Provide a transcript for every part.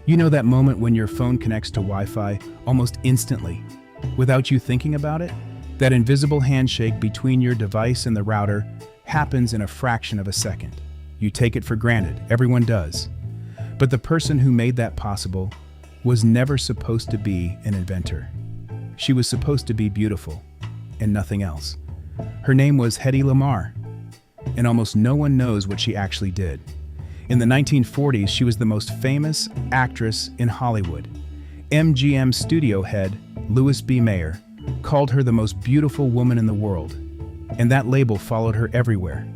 You know that moment when your phone connects to Wi-Fi almost instantly, without you thinking about it? That invisible handshake between your device and the router happens in a fraction of a second. You take it for granted, everyone does. But the person who made that possible was never supposed to be an inventor. She was supposed to be beautiful, and nothing else. Her name was Hedy Lamarr, and almost no one knows what she actually did. In the 1940s, she was the most famous actress in Hollywood. MGM studio head, Louis B. Mayer, called her the most beautiful woman in the world, and that label followed her everywhere.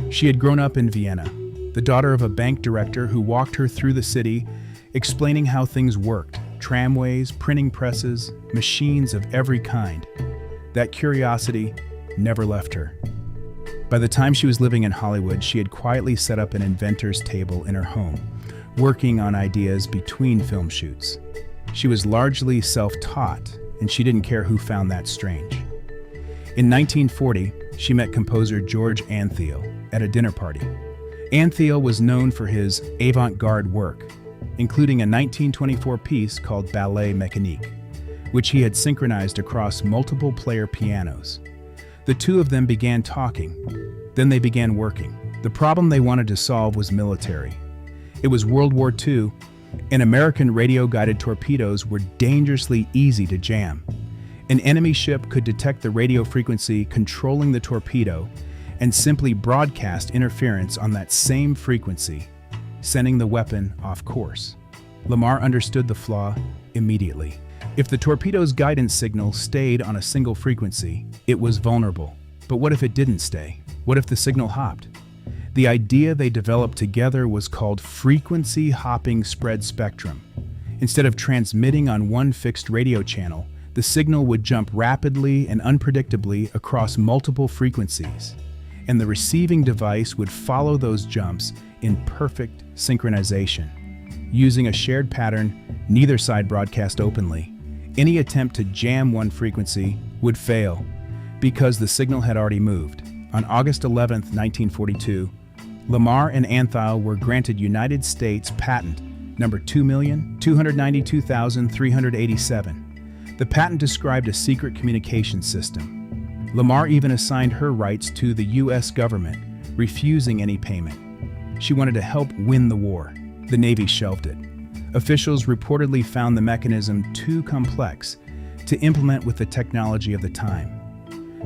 She had grown up in Vienna, the daughter of a bank director who walked her through the city, explaining how things worked: tramways, printing presses, machines of every kind. That curiosity never left her. By the time she was living in Hollywood, she had quietly set up an inventor's table in her home, working on ideas between film shoots. She was largely self-taught, and she didn't care who found that strange. In 1940, she met composer George Antheil at a dinner party. Antheil was known for his avant-garde work, including a 1924 piece called Ballet Mécanique, which he had synchronized across multiple player pianos. The two of them began talking, then they began working. The problem they wanted to solve was military. It was World War II, and American radio-guided torpedoes were dangerously easy to jam. An enemy ship could detect the radio frequency controlling the torpedo and simply broadcast interference on that same frequency, sending the weapon off course. Lamarr understood the flaw immediately. If the torpedo's guidance signal stayed on a single frequency, it was vulnerable. But what if it didn't stay? What if the signal hopped? The idea they developed together was called frequency hopping spread spectrum. Instead of transmitting on one fixed radio channel, the signal would jump rapidly and unpredictably across multiple frequencies, and the receiving device would follow those jumps in perfect synchronization. Using a shared pattern, neither side broadcast openly. Any attempt to jam one frequency would fail because the signal had already moved. On August 11, 1942, Lamarr and Antheil were granted United States patent number 2,292,387. The patent described a secret communication system. Lamarr even assigned her rights to the U.S. government, refusing any payment. She wanted to help win the war. The Navy shelved it. Officials reportedly found the mechanism too complex to implement with the technology of the time.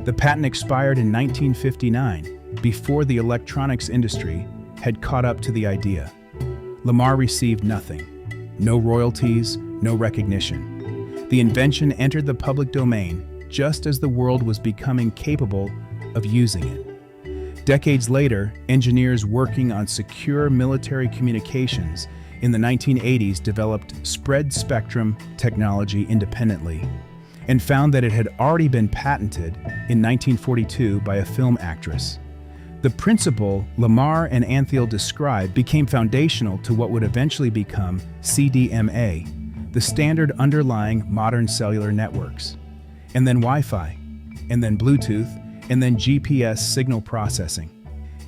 The patent expired in 1959, before the electronics industry had caught up to the idea. Lamarr received nothing. No royalties, no recognition. The invention entered the public domain just as the world was becoming capable of using it. Decades later, engineers working on secure military communications in the 1980s developed spread spectrum technology independently and found that it had already been patented in 1942 by a film actress. The principle Lamarr and Antheil described became foundational to what would eventually become CDMA, the standard underlying modern cellular networks, and then Wi-Fi, and then Bluetooth, and then GPS signal processing.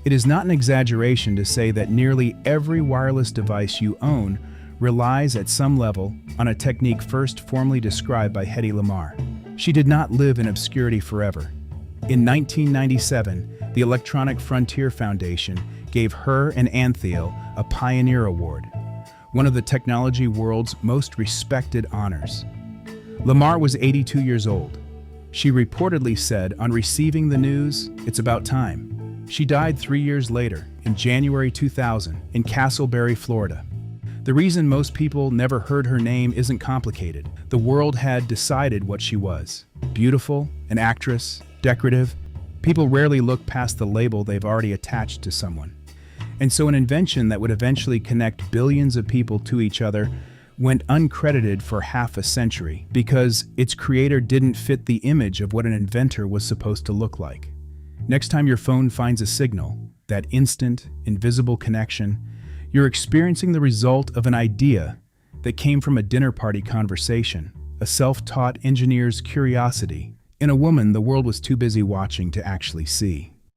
It is not an exaggeration to say that nearly every wireless device you own relies at some level on a technique first formally described by Hedy Lamarr. She did not live in obscurity forever. In 1997, the Electronic Frontier Foundation gave her and Antheil a Pioneer Award, one of the technology world's most respected honors. Lamarr was 82 years old. She reportedly said on receiving the news, "It's about time." She died 3 years later, in January 2000, in Castleberry, Florida. The reason most people never heard her name isn't complicated. The world had decided what she was: beautiful, an actress, decorative. People rarely look past the label they've already attached to someone. And so an invention that would eventually connect billions of people to each other went uncredited for half a century because its creator didn't fit the image of what an inventor was supposed to look like. Next time your phone finds a signal, that instant, invisible connection, you're experiencing the result of an idea that came from a dinner party conversation, a self-taught engineer's curiosity, in a woman the world was too busy watching to actually see.